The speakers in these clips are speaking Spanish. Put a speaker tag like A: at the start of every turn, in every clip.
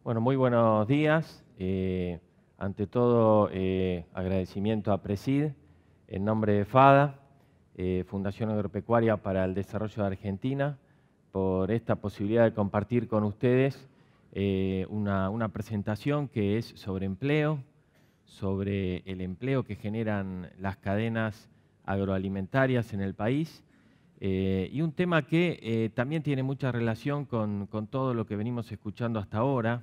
A: Bueno, muy buenos días. Ante todo, agradecimiento a Presid, en nombre de FADA, Fundación Agropecuaria para el Desarrollo de Argentina, por esta posibilidad de compartir con ustedes una presentación que es sobre empleo, sobre el empleo que generan las cadenas agroalimentarias en el país, y un tema que también tiene mucha relación con todo lo que venimos escuchando hasta ahora,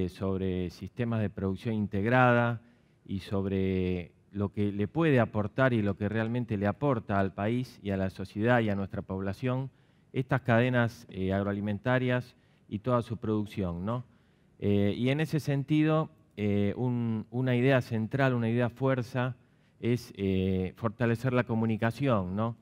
A: sobre sistemas de producción integrada y sobre lo que le puede aportar y lo que realmente le aporta al país y a la sociedad y a nuestra población estas cadenas agroalimentarias y toda su producción, ¿no? Y en ese sentido, una idea central, una idea fuerza, es fortalecer la comunicación, ¿no?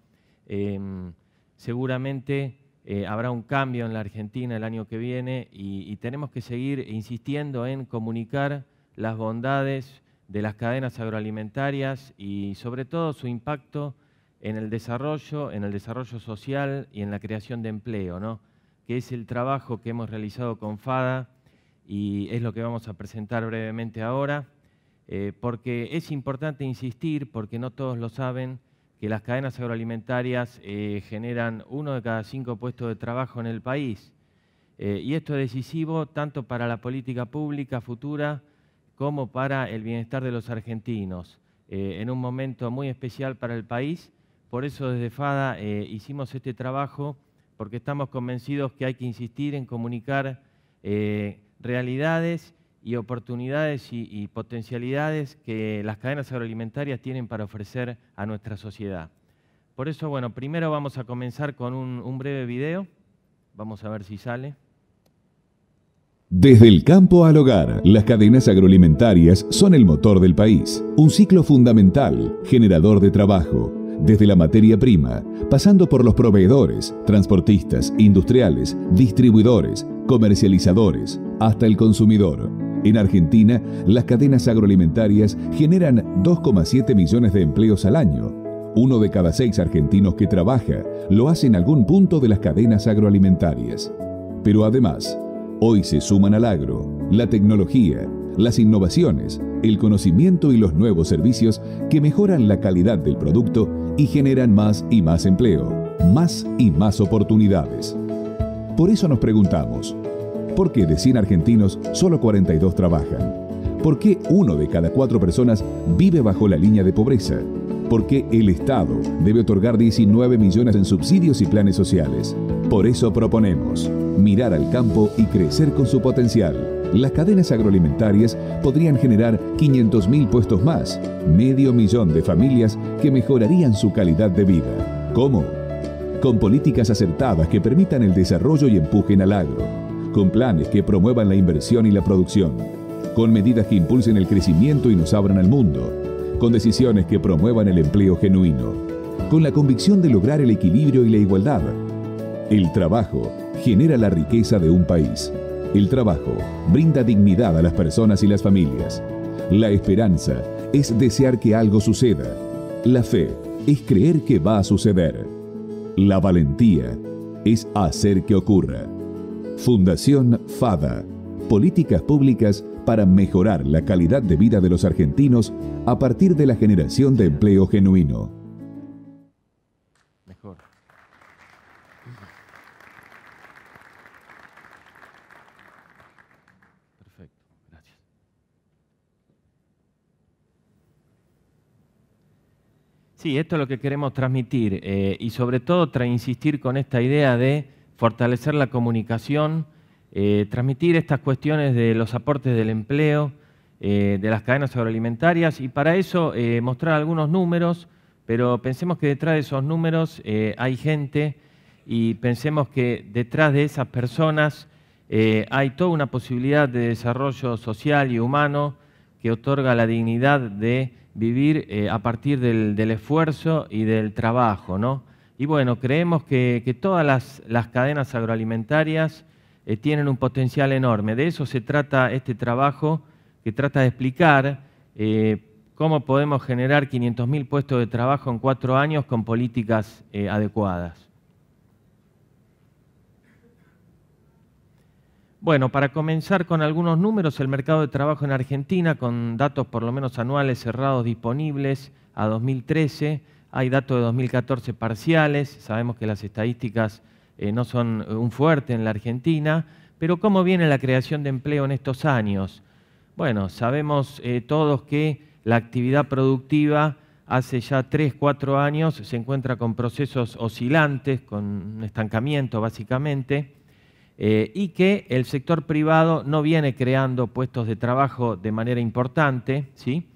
A: Seguramente habrá un cambio en la Argentina el año que viene y tenemos que seguir insistiendo en comunicar las bondades de las cadenas agroalimentarias y sobre todo su impacto en el desarrollo social y en la creación de empleo, ¿no? Que es el trabajo que hemos realizado con FADA y es lo que vamos a presentar brevemente ahora, porque es importante insistir, porque no todos lo saben, que las cadenas agroalimentarias generan 1 de cada 5 puestos de trabajo en el país. Y esto es decisivo tanto para la política pública futura como para el bienestar de los argentinos, en un momento muy especial para el país. Por eso desde FADA hicimos este trabajo, porque estamos convencidos que hay que insistir en comunicar realidades y oportunidades y potencialidades que las cadenas agroalimentarias tienen para ofrecer a nuestra sociedad. Por eso, bueno, primero vamos a comenzar con un breve video. Vamos a ver si sale.
B: Desde el campo al hogar, las cadenas agroalimentarias son el motor del país. Un ciclo fundamental, generador de trabajo. Desde la materia prima, pasando por los proveedores, transportistas, industriales, distribuidores, comercializadores, hasta el consumidor. En Argentina, las cadenas agroalimentarias generan 2,7 millones de empleos al año. 1 de cada 6 argentinos que trabaja lo hace en algún punto de las cadenas agroalimentarias. Pero además, hoy se suman al agro, la tecnología, las innovaciones, el conocimiento y los nuevos servicios que mejoran la calidad del producto y generan más y más empleo, más y más oportunidades. Por eso nos preguntamos, ¿por qué de 100 argentinos solo 42 trabajan? ¿Por qué 1 de cada 4 personas vive bajo la línea de pobreza? ¿Por qué el Estado debe otorgar 19 millones en subsidios y planes sociales? Por eso proponemos mirar al campo y crecer con su potencial. Las cadenas agroalimentarias podrían generar 500.000 puestos más, 500.000 de familias que mejorarían su calidad de vida. ¿Cómo? Con políticas acertadas que permitan el desarrollo y empujen al agro, con planes que promuevan la inversión y la producción, con medidas que impulsen el crecimiento y nos abran al mundo, con decisiones que promuevan el empleo genuino, con la convicción de lograr el equilibrio y la igualdad. El trabajo genera la riqueza de un país. El trabajo brinda dignidad a las personas y las familias. La esperanza es desear que algo suceda. La fe es creer que va a suceder. La valentía es hacer que ocurra. Fundación FADA. Políticas públicas para mejorar la calidad de vida de los argentinos a partir de la generación de empleo genuino.
A: Mejor. Perfecto, gracias. Sí, esto es lo que queremos transmitir y sobre todo insistir con esta idea de fortalecer la comunicación, transmitir estas cuestiones de los aportes del empleo, de las cadenas agroalimentarias y para eso mostrar algunos números, pero pensemos que detrás de esos números hay gente y pensemos que detrás de esas personas hay toda una posibilidad de desarrollo social y humano que otorga la dignidad de vivir a partir del esfuerzo y del trabajo, ¿no? Y bueno, creemos que todas las cadenas agroalimentarias tienen un potencial enorme. De eso se trata este trabajo, que trata de explicar cómo podemos generar 500.000 puestos de trabajo en 4 años con políticas adecuadas. Bueno, para comenzar con algunos números, el mercado de trabajo en Argentina, con datos por lo menos anuales cerrados disponibles a 2013, hay datos de 2014 parciales, sabemos que las estadísticas no son un fuerte en la Argentina, pero ¿cómo viene la creación de empleo en estos años? Bueno, sabemos todos que la actividad productiva hace ya 3, 4 años se encuentra con procesos oscilantes, con un estancamiento básicamente, y que el sector privado no viene creando puestos de trabajo de manera importante, ¿sí?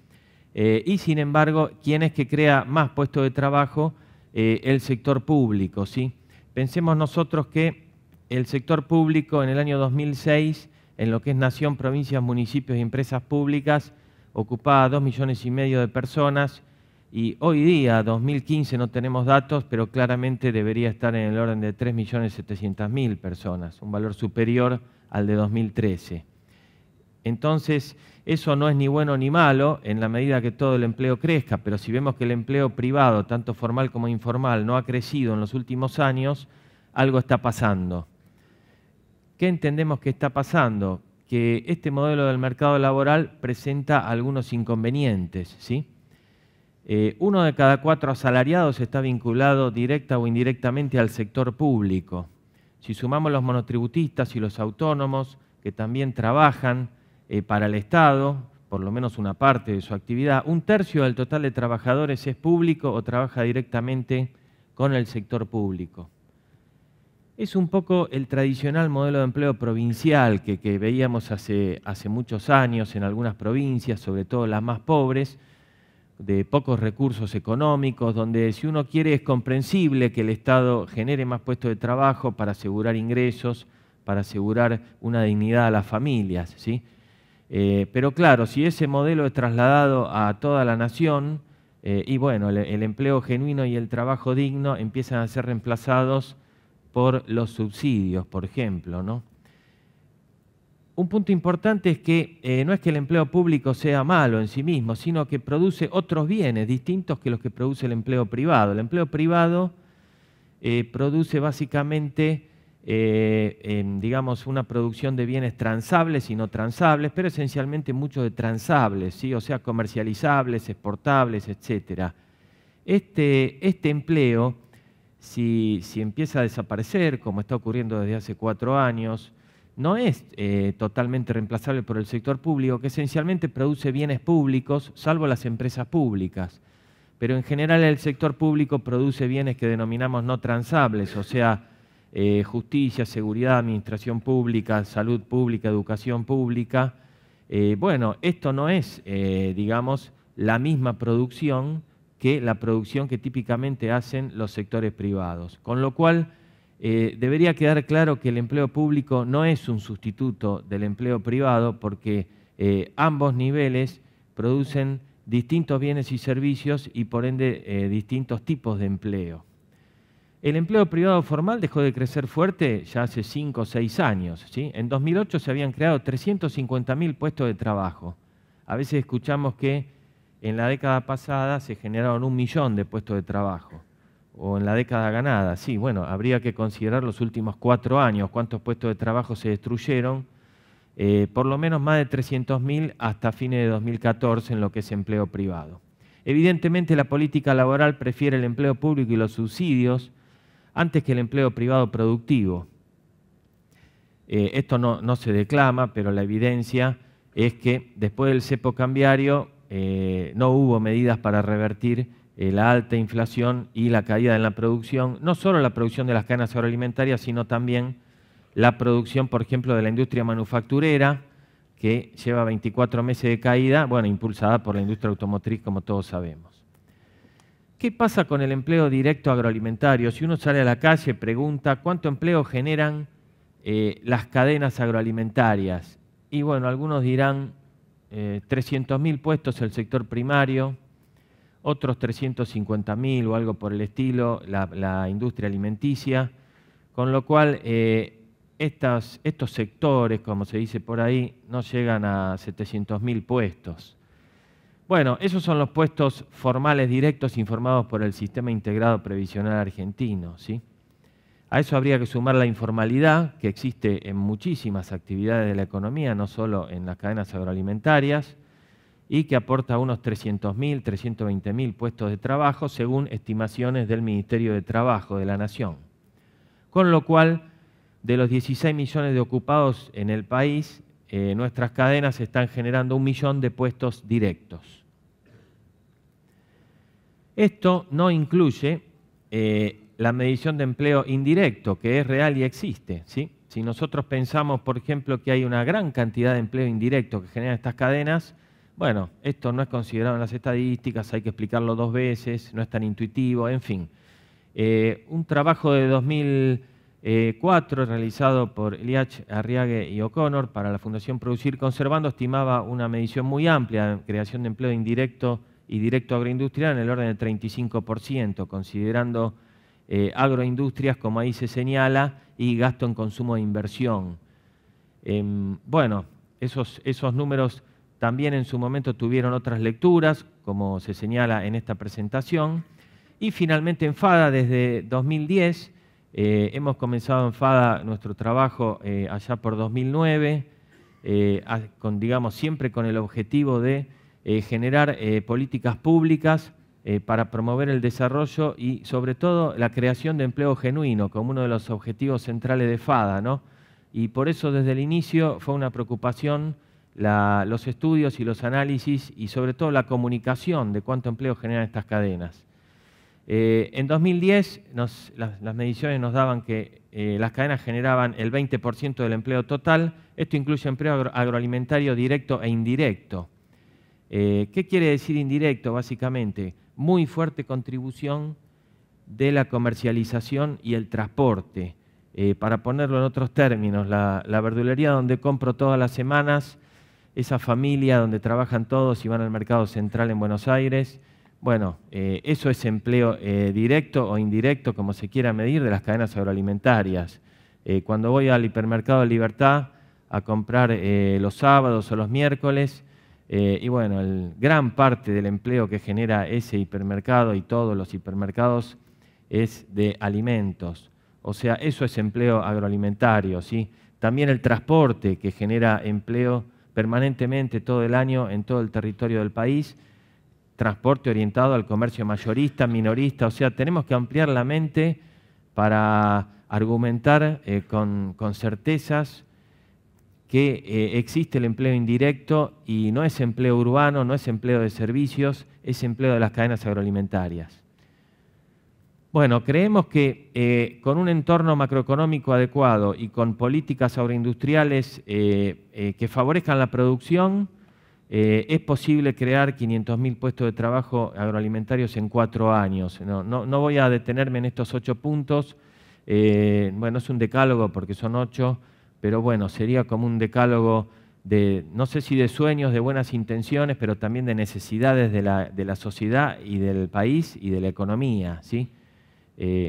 A: Y sin embargo, ¿quién es que crea más puestos de trabajo? El sector público, ¿sí? Pensemos nosotros que el sector público en el año 2006, en lo que es nación, provincias, municipios y empresas públicas, ocupaba 2,5 millones de personas, y hoy día, 2015, no tenemos datos, pero claramente debería estar en el orden de 3.700.000 personas, un valor superior al de 2013. Entonces, eso no es ni bueno ni malo en la medida que todo el empleo crezca, pero si vemos que el empleo privado, tanto formal como informal, no ha crecido en los últimos años, algo está pasando. ¿Qué entendemos que está pasando? Que este modelo del mercado laboral presenta algunos inconvenientes, ¿sí? 1 de cada 4 asalariados está vinculado directa o indirectamente al sector público. Si sumamos los monotributistas y los autónomos, que también trabajan para el Estado, por lo menos una parte de su actividad, 1/3 del total de trabajadores es público o trabaja directamente con el sector público. Es un poco el tradicional modelo de empleo provincial que veíamos hace muchos años en algunas provincias, sobre todo las más pobres, de pocos recursos económicos, donde si uno quiere es comprensible que el Estado genere más puestos de trabajo para asegurar ingresos, para asegurar una dignidad a las familias, ¿sí? Pero claro, si ese modelo es trasladado a toda la nación, y bueno, el empleo genuino y el trabajo digno empiezan a ser reemplazados por los subsidios, por ejemplo, ¿no? Un punto importante es que no es que el empleo público sea malo en sí mismo, sino que produce otros bienes distintos que los que produce el empleo privado. El empleo privado produce básicamente, digamos, una producción de bienes transables y no transables, pero esencialmente mucho de transables, ¿sí? O sea, comercializables, exportables, etc. Este empleo, si empieza a desaparecer, como está ocurriendo desde hace 4 años, no es totalmente reemplazable por el sector público, que esencialmente produce bienes públicos, salvo las empresas públicas. Pero en general el sector público produce bienes que denominamos no transables, o sea, justicia, seguridad, administración pública, salud pública, educación pública. Bueno, esto no es, digamos, la misma producción que la producción que típicamente hacen los sectores privados. Con lo cual, debería quedar claro que el empleo público no es un sustituto del empleo privado porque ambos niveles producen distintos bienes y servicios y por ende distintos tipos de empleo. El empleo privado formal dejó de crecer fuerte ya hace 5 o 6 años, ¿sí? En 2008 se habían creado 350.000 puestos de trabajo. A veces escuchamos que en la década pasada se generaron 1 millón de puestos de trabajo. O en la década ganada, sí, bueno, habría que considerar los últimos 4 años, cuántos puestos de trabajo se destruyeron, por lo menos más de 300.000 hasta fines de 2014 en lo que es empleo privado. Evidentemente la política laboral prefiere el empleo público y los subsidios antes que el empleo privado productivo. Esto no se declama, pero la evidencia es que después del cepo cambiario no hubo medidas para revertir la alta inflación y la caída en la producción, no solo la producción de las cadenas agroalimentarias, sino también la producción, por ejemplo, de la industria manufacturera, que lleva 24 meses de caída, bueno, impulsada por la industria automotriz, como todos sabemos. ¿Qué pasa con el empleo directo agroalimentario? Si uno sale a la calle, pregunta, ¿cuánto empleo generan las cadenas agroalimentarias? Y bueno, algunos dirán 300.000 puestos el sector primario, otros 350.000 o algo por el estilo, la industria alimenticia, con lo cual estos sectores, como se dice por ahí, no llegan a 700.000 puestos. Bueno, esos son los puestos formales directos informados por el Sistema Integrado Previsional Argentino, ¿sí? A eso habría que sumar la informalidad que existe en muchísimas actividades de la economía, no solo en las cadenas agroalimentarias, y que aporta unos 300.000, 320.000 puestos de trabajo, según estimaciones del Ministerio de Trabajo de la Nación. Con lo cual, de los 16 millones de ocupados en el país, nuestras cadenas están generando 1 millón de puestos directos. Esto no incluye la medición de empleo indirecto, que es real y existe, ¿sí? Si nosotros pensamos, por ejemplo, que hay una gran cantidad de empleo indirecto que generan estas cadenas, bueno, esto no es considerado en las estadísticas, hay que explicarlo 2 veces, no es tan intuitivo, en fin. Un trabajo de 2004 realizado por Eliach, Arriague y O'Connor para la Fundación Producir Conservando estimaba una medición muy amplia de creación de empleo indirecto y directo agroindustrial en el orden del 35%, considerando agroindustrias, como ahí se señala, y gasto en consumo de inversión. Bueno, esos números también en su momento tuvieron otras lecturas, como se señala en esta presentación. Y finalmente en FADA, desde 2010, hemos comenzado en FADA nuestro trabajo allá por 2009, digamos, siempre con el objetivo de generar políticas públicas para promover el desarrollo y, sobre todo, la creación de empleo genuino como uno de los objetivos centrales de FADA, ¿no? Y por eso, desde el inicio, fue una preocupación los estudios y los análisis y, sobre todo, la comunicación de cuánto empleo generan estas cadenas. En 2010, las mediciones nos daban que las cadenas generaban el 20% del empleo total. Esto incluye empleo agroalimentario directo e indirecto. ¿Qué quiere decir indirecto? Básicamente, muy fuerte contribución de la comercialización y el transporte. Para ponerlo en otros términos, la verdulería donde compro todas las semanas, esa familia donde trabajan todos y van al mercado central en Buenos Aires, bueno, eso es empleo directo o indirecto, como se quiera medir, de las cadenas agroalimentarias. Cuando voy al hipermercado de Libertad a comprar los sábados o los miércoles, y bueno, gran parte del empleo que genera ese hipermercado y todos los hipermercados es de alimentos. O sea, eso es empleo agroalimentario, ¿sí? También el transporte, que genera empleo permanentemente todo el año en todo el territorio del país, transporte orientado al comercio mayorista, minorista, o sea, tenemos que ampliar la mente para argumentar con certezas que existe el empleo indirecto y no es empleo urbano, no es empleo de servicios, es empleo de las cadenas agroalimentarias. Bueno, creemos que con un entorno macroeconómico adecuado y con políticas agroindustriales que favorezcan la producción, es posible crear 500.000 puestos de trabajo agroalimentarios en 4 años. No voy a detenerme en estos 8 puntos. Bueno, es un decálogo porque son 8, pero bueno, sería como un decálogo de, no sé si de sueños, de buenas intenciones, pero también de necesidades de la sociedad y del país y de la economía, ¿sí?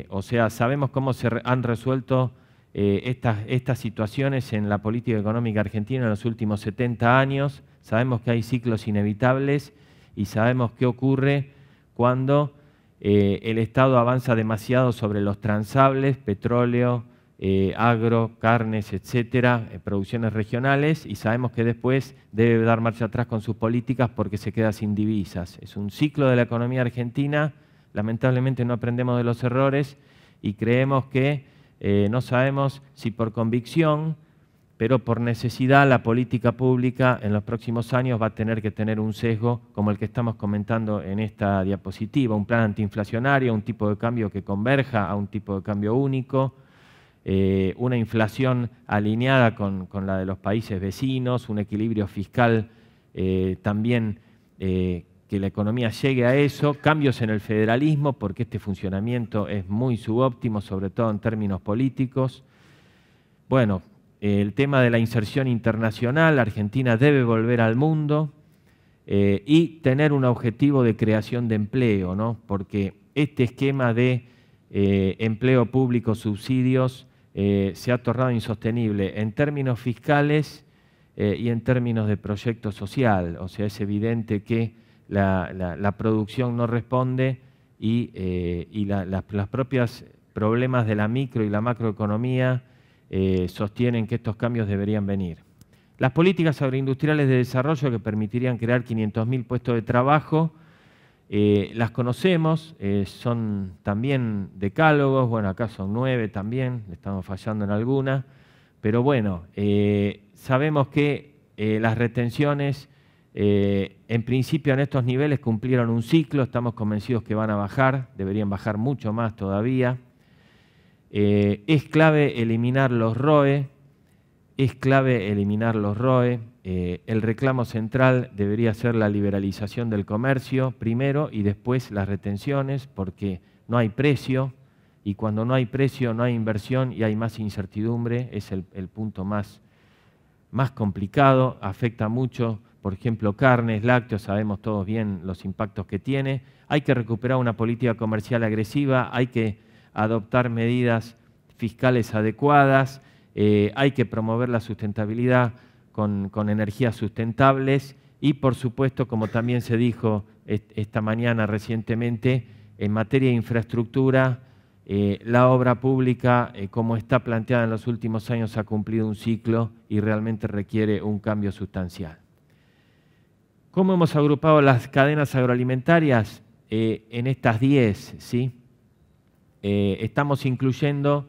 A: O sea, sabemos cómo se han resuelto estas situaciones en la política económica argentina en los últimos 70 años, sabemos que hay ciclos inevitables y sabemos qué ocurre cuando el Estado avanza demasiado sobre los transables, petróleo, agro, carnes, etcétera, producciones regionales, y sabemos que después debe dar marcha atrás con sus políticas porque se queda sin divisas. Es un ciclo de la economía argentina, lamentablemente no aprendemos de los errores y creemos que no sabemos si por convicción, pero por necesidad la política pública en los próximos años va a tener que tener un sesgo como el que estamos comentando en esta diapositiva, un plan antiinflacionario, un tipo de cambio que converja a un tipo de cambio único, una inflación alineada con la de los países vecinos, un equilibrio fiscal también que la economía llegue a eso, cambios en el federalismo, porque este funcionamiento es muy subóptimo, sobre todo en términos políticos. Bueno, el tema de la inserción internacional, Argentina debe volver al mundo y tener un objetivo de creación de empleo, ¿no? Porque este esquema de empleo público, subsidios, se ha tornado insostenible en términos fiscales y en términos de proyecto social. O sea, es evidente que la producción no responde y las propias problemas de la micro y la macroeconomía sostienen que estos cambios deberían venir. Las políticas agroindustriales de desarrollo que permitirían crear 500.000 puestos de trabajo, las conocemos, son también decálogos, bueno, acá son 9 también, estamos fallando en alguna, pero bueno, sabemos que las retenciones, en principio en estos niveles cumplieron un ciclo, estamos convencidos que van a bajar, deberían bajar mucho más todavía. Es clave eliminar los ROE, el reclamo central debería ser la liberalización del comercio primero y después las retenciones, porque no hay precio, y cuando no hay precio no hay inversión y hay más incertidumbre, es el punto más complicado, afecta mucho, por ejemplo, carnes, lácteos, sabemos todos bien los impactos que tiene. Hay que recuperar una política comercial agresiva, hay que adoptar medidas fiscales adecuadas, hay que promover la sustentabilidad con energías sustentables y, por supuesto, como también se dijo esta mañana recientemente, en materia de infraestructura, la obra pública, como está planteada en los últimos años, ha cumplido un ciclo y realmente requiere un cambio sustancial. ¿Cómo hemos agrupado las cadenas agroalimentarias? En estas 10, ¿sí? Estamos incluyendo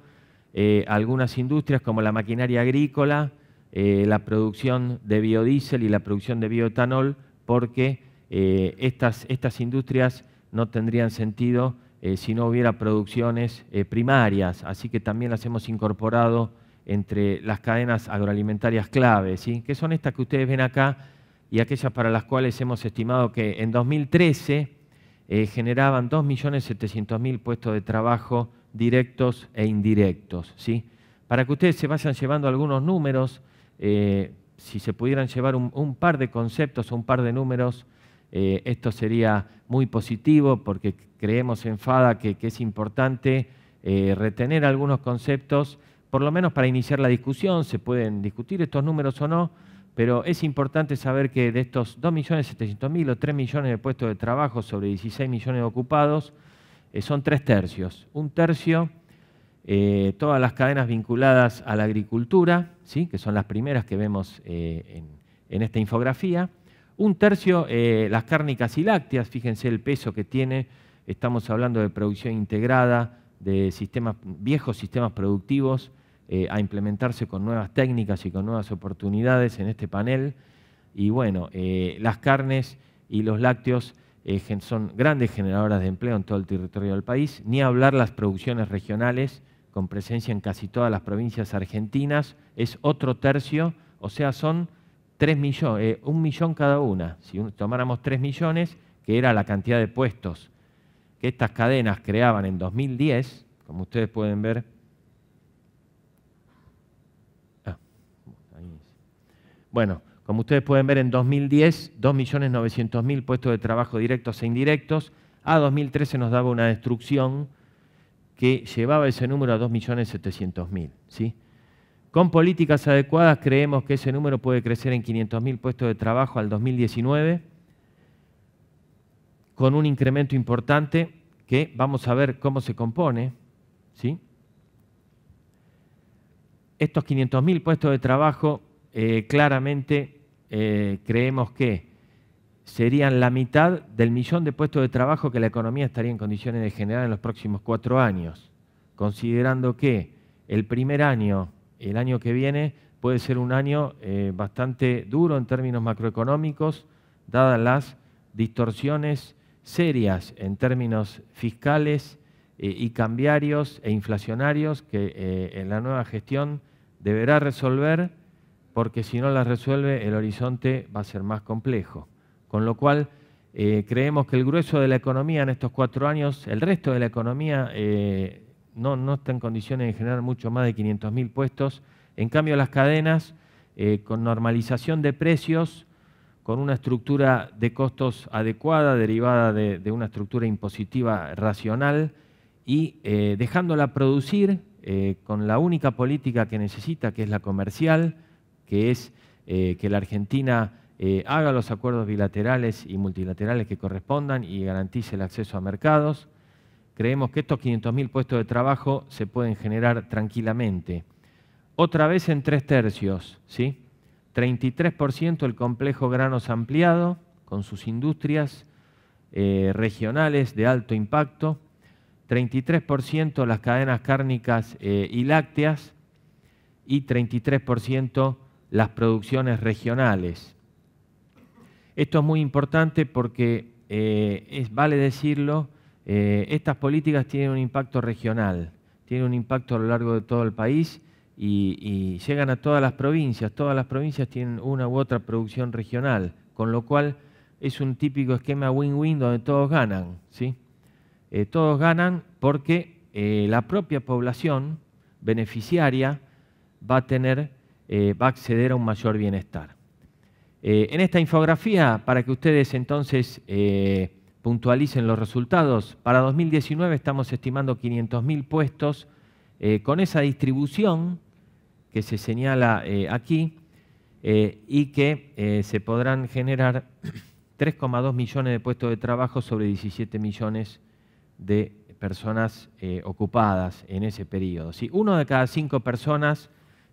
A: algunas industrias como la maquinaria agrícola, la producción de biodiesel y la producción de bioetanol, porque estas industrias no tendrían sentido si no hubiera producciones primarias, así que también las hemos incorporado entre las cadenas agroalimentarias clave, ¿sí? Que son estas que ustedes ven acá y aquellas para las cuales hemos estimado que en 2013 generaban 2.700.000 puestos de trabajo directos e indirectos, ¿sí? Para que ustedes se vayan llevando algunos números, si se pudieran llevar un par de conceptos o un par de números, esto sería muy positivo porque creemos en FADA que es importante retener algunos conceptos, por lo menos para iniciar la discusión. Se pueden discutir estos números o no, pero es importante saber que de estos 2.700.000 o 3 millones de puestos de trabajo sobre 16 millones de ocupados, son 3/3. Un tercio, todas las cadenas vinculadas a la agricultura, ¿sí? Que son las primeras que vemos en esta infografía. Un tercio, las cárnicas y lácteas, fíjense el peso que tiene, estamos hablando de producción integrada, de viejos sistemas productivos, a implementarse con nuevas técnicas y con nuevas oportunidades en este panel. Y bueno, las carnes y los lácteos son grandes generadoras de empleo en todo el territorio del país, ni hablar las producciones regionales, con presencia en casi todas las provincias argentinas, es otro tercio, o sea, son 3 millones, 1 millón cada una. Si tomáramos 3 millones, que era la cantidad de puestos que estas cadenas creaban en 2010, como ustedes pueden ver. Bueno, como ustedes pueden ver, en 2010, 2.900.000 puestos de trabajo directos e indirectos. A 2013 nos daba una destrucción que llevaba ese número a 2.700.000, ¿sí? Con políticas adecuadas creemos que ese número puede crecer en 500.000 puestos de trabajo al 2019, con un incremento importante que vamos a ver cómo se compone, ¿sí? Estos 500.000 puestos de trabajo claramente creemos que serían la mitad del millón de puestos de trabajo que la economía estaría en condiciones de generar en los próximos 4 años, considerando que el primer año, el año que viene, puede ser un año bastante duro en términos macroeconómicos, dadas las distorsiones serias en términos fiscales y cambiarios e inflacionarios que en la nueva gestión deberá resolver, porque si no las resuelve el horizonte va a ser más complejo. Con lo cual creemos que el grueso de la economía en estos 4 años, el resto de la economía no está en condiciones de generar mucho más de 500.000 puestos. En cambio las cadenas, con normalización de precios, con una estructura de costos adecuada, derivada de una estructura impositiva racional y dejándola producir con la única política que necesita, que es la comercial, que es que la Argentina haga los acuerdos bilaterales y multilaterales que correspondan y garantice el acceso a mercados. creemos que estos 500.000 puestos de trabajo se pueden generar tranquilamente. Otra vez en 3/3, ¿sí? 33% el complejo Granos Ampliado, con sus industrias regionales de alto impacto, 33% las cadenas cárnicas y lácteas y 33% las producciones regionales. Esto es muy importante porque, vale decirlo, estas políticas tienen un impacto regional, tienen un impacto a lo largo de todo el país y llegan a todas las provincias. Todas las provincias tienen una u otra producción regional, con lo cual es un típico esquema win-win donde todos ganan, ¿sí? Todos ganan porque la propia población beneficiaria va a acceder a un mayor bienestar. En esta infografía, para que ustedes entonces puntualicen los resultados, para 2019 estamos estimando 500.000 puestos con esa distribución que se señala aquí y que se podrán generar 3,2 millones de puestos de trabajo sobre 17 millones de personas ocupadas en ese periodo. ¿Sí? 1 de cada 5 personas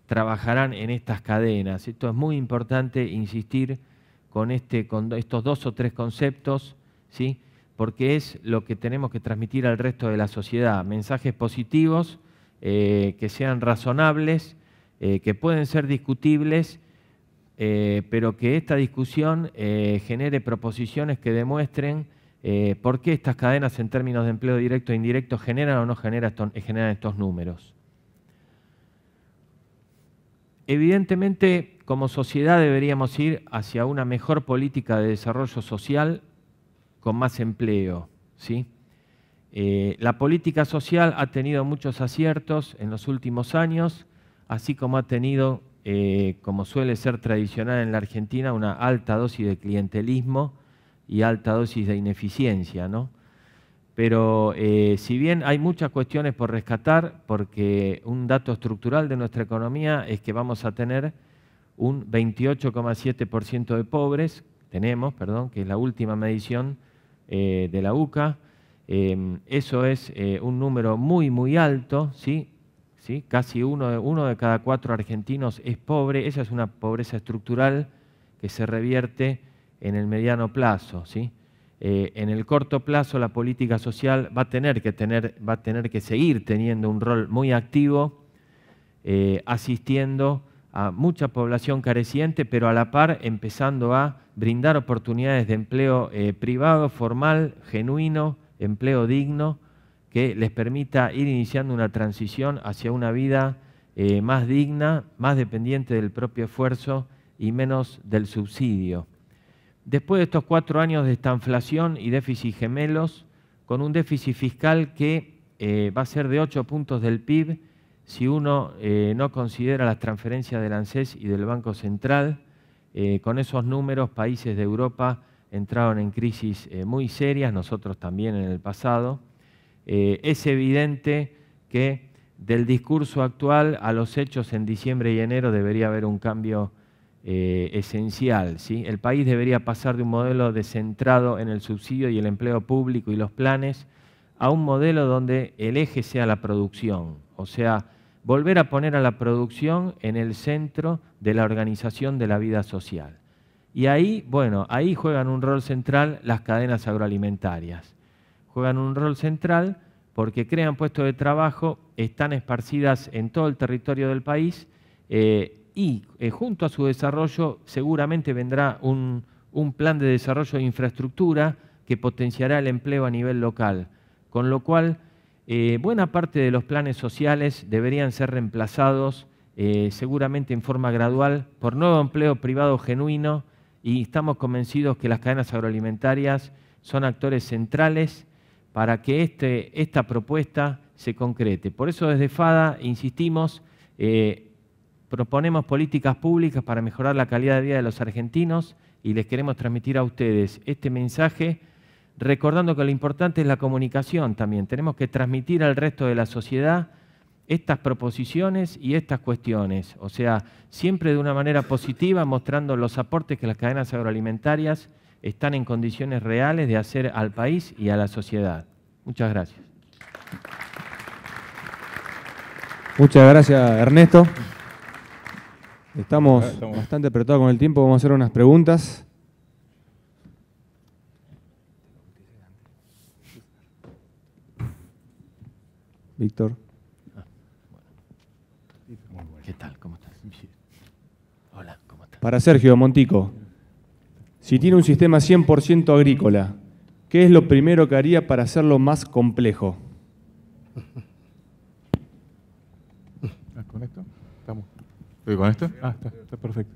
A: trabajarán en estas cadenas. Esto es muy importante insistir con estos 2 o 3 conceptos, ¿sí? Porque es lo que tenemos que transmitir al resto de la sociedad. Mensajes positivos, que sean razonables, que pueden ser discutibles, pero que esta discusión genere proposiciones que demuestren por qué estas cadenas en términos de empleo directo e indirecto generan o no generan estos números. Evidentemente, como sociedad deberíamos ir hacia una mejor política de desarrollo social con más empleo, ¿sí? La política social ha tenido muchos aciertos en los últimos años, así como ha tenido, como suele ser tradicional en la Argentina, una alta dosis de clientelismo y alta dosis de ineficiencia, ¿no? Pero si bien hay muchas cuestiones por rescatar, porque un dato estructural de nuestra economía es que vamos a tener un 28,7% de pobres, que es la última medición de la UCA. Eso es un número muy, muy alto, ¿sí? ¿Sí? Casi uno de cada 4 argentinos es pobre. Esa es una pobreza estructural que se revierte en el mediano plazo, ¿sí? En el corto plazo la política social va a tener que seguir teniendo un rol muy activo, asistiendo a mucha población careciente, pero a la par empezando a brindar oportunidades de empleo privado, formal, genuino, empleo digno, que les permita ir iniciando una transición hacia una vida más digna, más dependiente del propio esfuerzo y menos del subsidio. Después de estos 4 años de estanflación y déficit gemelos, con un déficit fiscal que va a ser de 8 puntos del PIB si uno no considera las transferencias del ANSES y del Banco Central, con esos números países de Europa entraron en crisis muy serias, nosotros también en el pasado. Es evidente que del discurso actual a los hechos en diciembre y enero debería haber un cambio esencial, ¿sí? El país debería pasar de un modelo centrado en el subsidio y el empleo público y los planes a un modelo donde el eje sea la producción, o sea, volver a poner a la producción en el centro de la organización de la vida social. Y ahí, bueno, ahí juegan un rol central las cadenas agroalimentarias. Juegan un rol central porque crean puestos de trabajo, están esparcidas en todo el territorio del país y junto a su desarrollo seguramente vendrá un plan de desarrollo de infraestructura que potenciará el empleo a nivel local, con lo cual buena parte de los planes sociales deberían ser reemplazados seguramente en forma gradual por nuevo empleo privado genuino, y estamos convencidos que las cadenas agroalimentarias son actores centrales para que esta propuesta se concrete. Por eso desde FADA insistimos, proponemos políticas públicas para mejorar la calidad de vida de los argentinos y les queremos transmitir a ustedes este mensaje, recordando que lo importante es la comunicación también. Tenemos que transmitir al resto de la sociedad estas proposiciones y estas cuestiones, o sea, siempre de una manera positiva, mostrando los aportes que las cadenas agroalimentarias están en condiciones reales de hacer al país y a la sociedad. Muchas gracias.
C: Muchas gracias, Ernesto. Estamos bastante apretados con el tiempo, vamos a hacer unas preguntas. Víctor.
A: ¿Qué tal? ¿Cómo estás? Hola, ¿cómo estás?
C: Para Sergio Montico, si tiene un sistema 100% agrícola, ¿qué es lo primero que haría para hacerlo más complejo?
D: ¿Con esto? ¿Estamos? ¿Estoy con esto? Ah, está perfecto.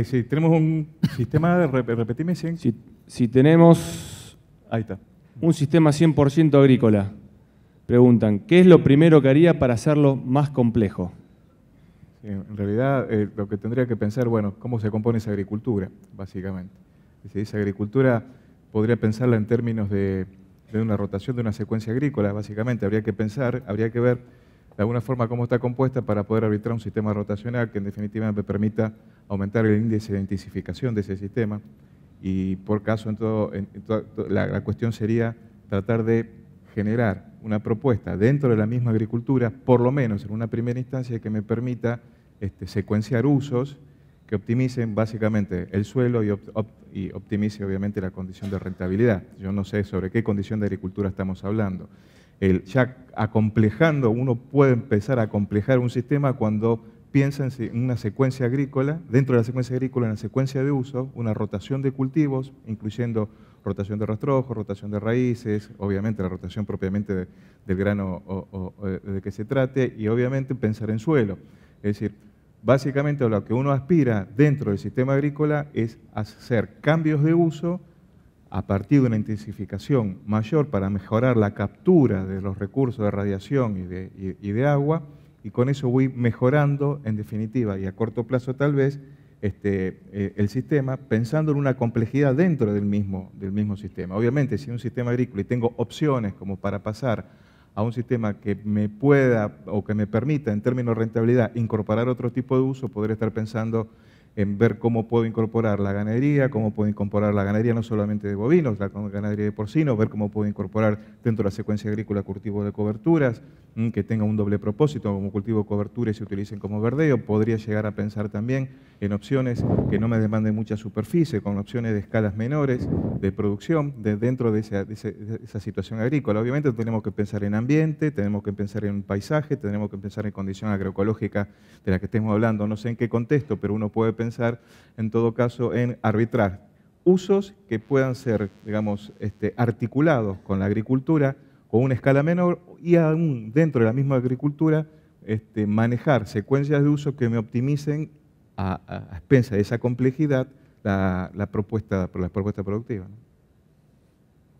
D: Si tenemos un sistema, repetime 100.
C: Si tenemos
D: Ahí está.
C: un sistema 100% agrícola, preguntan, ¿qué es lo primero que haría para hacerlo más complejo?
D: Sí, en realidad, lo que tendría que pensar, bueno, cómo se compone esa agricultura, básicamente. Si esa agricultura podría pensarla en términos de una rotación de una secuencia agrícola, básicamente. Habría que pensar, habría que ver de alguna forma cómo está compuesta para poder arbitrar un sistema rotacional que en definitiva me permita aumentar el índice de intensificación de ese sistema. Y por caso, la cuestión sería tratar de generar una propuesta dentro de la misma agricultura, por lo menos en una primera instancia, que me permita secuenciar usos que optimicen básicamente el suelo y optimice obviamente la condición de rentabilidad. Yo no sé sobre qué condición de agricultura estamos hablando. Ya acomplejando, uno puede empezar a acomplejar un sistema cuando piensa en una secuencia agrícola, dentro de la secuencia agrícola, una secuencia de uso, una rotación de cultivos, incluyendo rotación de rastrojo, rotación de raíces, obviamente la rotación propiamente del grano de que se trate, y obviamente pensar en suelo. Es decir, básicamente lo que uno aspira dentro del sistema agrícola es hacer cambios de uso a partir de una intensificación mayor para mejorar la captura de los recursos de radiación y de agua, y con eso voy mejorando, en definitiva, y a corto plazo tal vez, el sistema, pensando en una complejidad dentro del mismo sistema. Obviamente, si un sistema agrícola y tengo opciones como para pasar a un sistema que me pueda o que me permita, en términos de rentabilidad, incorporar otro tipo de uso, podré estar pensando en ver cómo puedo incorporar la ganadería, cómo puedo incorporar la ganadería no solamente de bovinos, la ganadería de porcinos, ver cómo puedo incorporar dentro de la secuencia agrícola cultivo de coberturas, que tenga un doble propósito, como cultivo de cobertura y se utilicen como verdeo. Podría llegar a pensar también en opciones que no me demanden mucha superficie, con opciones de escalas menores de producción dentro de esa situación agrícola. Obviamente tenemos que pensar en ambiente, tenemos que pensar en paisaje, tenemos que pensar en condición agroecológica de la que estemos hablando, no sé en qué contexto, pero uno puede pensar en todo caso en arbitrar usos que puedan ser, digamos, articulados con la agricultura con una escala menor, y aún dentro de la misma agricultura manejar secuencias de uso que me optimicen a expensas de esa complejidad la propuesta productiva, ¿no?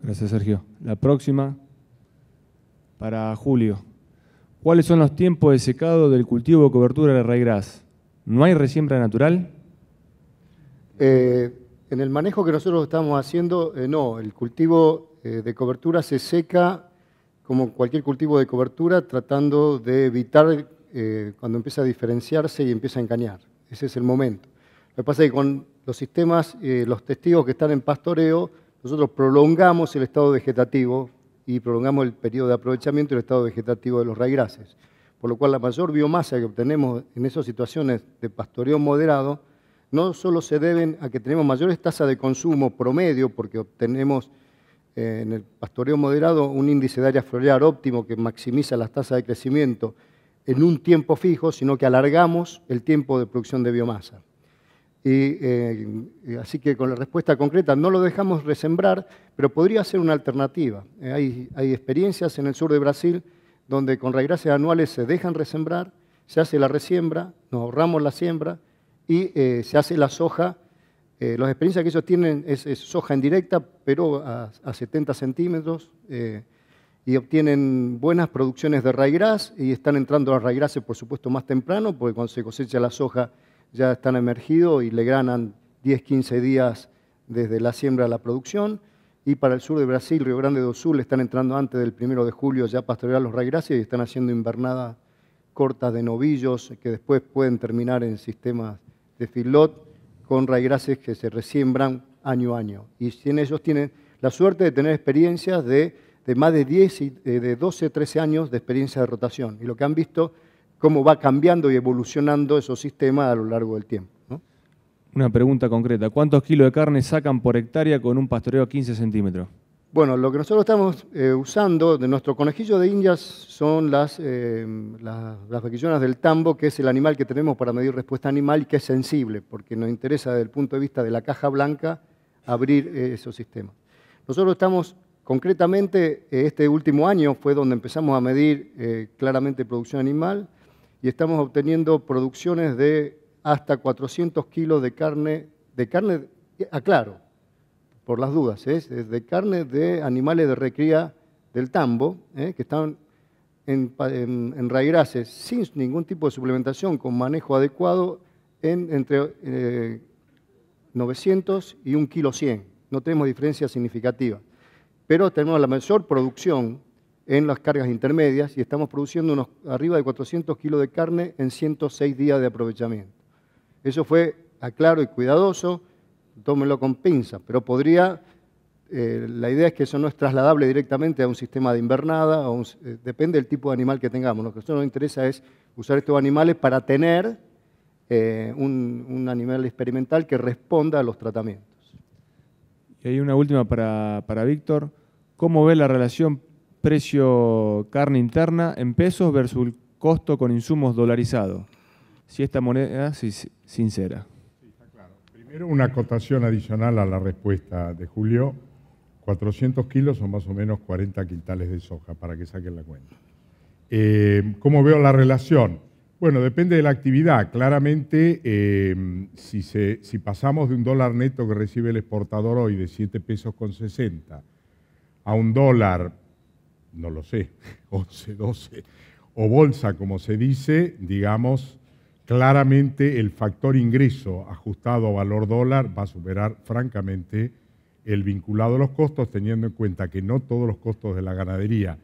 C: Gracias, Sergio. La próxima, para Julio. ¿Cuáles son los tiempos de secado del cultivo de cobertura de ryegrass? ¿No hay resiembra natural?
E: En el manejo que nosotros estamos haciendo, no. El cultivo de cobertura se seca como cualquier cultivo de cobertura, tratando de evitar cuando empieza a diferenciarse y empieza a encañar. Ese es el momento. Lo que pasa es que con los sistemas, los testigos que están en pastoreo, nosotros prolongamos el estado vegetativo y prolongamos el periodo de aprovechamiento y el estado vegetativo de los ryegrasses. Por lo cual la mayor biomasa que obtenemos en esas situaciones de pastoreo moderado no solo se deben a que tenemos mayores tasas de consumo promedio, porque obtenemos en el pastoreo moderado un índice de área floreal óptimo que maximiza las tasas de crecimiento en un tiempo fijo, sino que alargamos el tiempo de producción de biomasa. Así que con la respuesta concreta, no lo dejamos resembrar, pero podría ser una alternativa. Hay experiencias en el sur de Brasil donde con ryegrasses anuales se dejan resembrar, se hace la resiembra, nos ahorramos la siembra y se hace la soja. Las experiencias que ellos tienen es soja en directa, pero a 70 centímetros, y obtienen buenas producciones de ryegrass, y están entrando las ryegrasses, por supuesto, más temprano, porque cuando se cosecha la soja ya están emergidos y le ganan 10, 15 días desde la siembra a la producción. Y para el sur de Brasil, Río Grande do Sul, están entrando antes del 1 de julio ya a pastorear los ryegrasses y están haciendo invernadas cortas de novillos que después pueden terminar en sistemas de feedlot con ryegrasses que se resiembran año a año. Y ellos tienen la suerte de tener experiencias de más de 10, de 12, 13 años de experiencia de rotación. Y lo que han visto, cómo va cambiando y evolucionando esos sistemas a lo largo del tiempo, ¿no?
C: Una pregunta concreta. ¿Cuántos kilos de carne sacan por hectárea con un pastoreo a 15 centímetros?
E: Bueno, lo que nosotros estamos usando de nuestro conejillo de indias son las vaquillonas del tambo, que es el animal que tenemos para medir respuesta animal y que es sensible, porque nos interesa desde el punto de vista de la caja blanca abrir esos sistemas. Nosotros estamos, concretamente, este último año fue donde empezamos a medir claramente producción animal y estamos obteniendo producciones de hasta 400 kilos de carne, aclaro, por las dudas, de carne de animales de recría del tambo, que están en raigrases sin ningún tipo de suplementación, con manejo adecuado, entre 900 y 1,1 kg. No tenemos diferencia significativa, pero tenemos la mayor producción en las cargas intermedias y estamos produciendo arriba de 400 kilos de carne en 106 días de aprovechamiento. Eso fue, aclaro y cuidadoso, tómenlo con pinzas, pero podría, la idea es que eso no es trasladable directamente a un sistema de invernada, depende del tipo de animal que tengamos. Lo que a nosotros nos interesa es usar estos animales para tener un animal experimental que responda a los tratamientos.
C: Y hay una última para Víctor. ¿Cómo ve la relación precio carne interna en pesos versus el costo con insumos dolarizados? Si esta moneda es sincera.
F: Primero, una acotación adicional a la respuesta de Julio. 400 kilos son más o menos 40 quintales de soja, para que saquen la cuenta. ¿Cómo veo la relación? Bueno, depende de la actividad. Claramente, si pasamos de un dólar neto que recibe el exportador hoy de 7 pesos con 60 a un dólar, no lo sé, 11, 12, o bolsa, como se dice, digamos, claramente el factor ingreso ajustado a valor dólar va a superar francamente el vinculado a los costos, teniendo en cuenta que no todos los costos de la ganadería,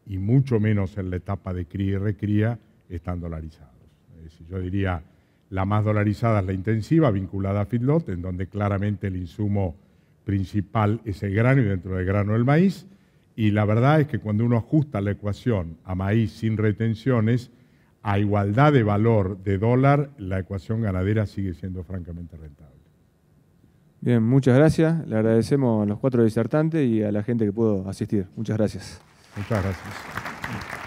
F: y mucho menos en la etapa de cría y recría, están dolarizados. Es decir, yo diría, la más dolarizada es la intensiva, vinculada a feedlot, en donde claramente el insumo principal es el grano y dentro del grano el maíz, y la verdad es que cuando uno ajusta la ecuación a maíz sin retenciones, a igualdad de valor de dólar, la ecuación ganadera sigue siendo francamente rentable.
C: Bien, muchas gracias. Le agradecemos a los 4 disertantes y a la gente que pudo asistir. Muchas gracias.
F: Muchas gracias.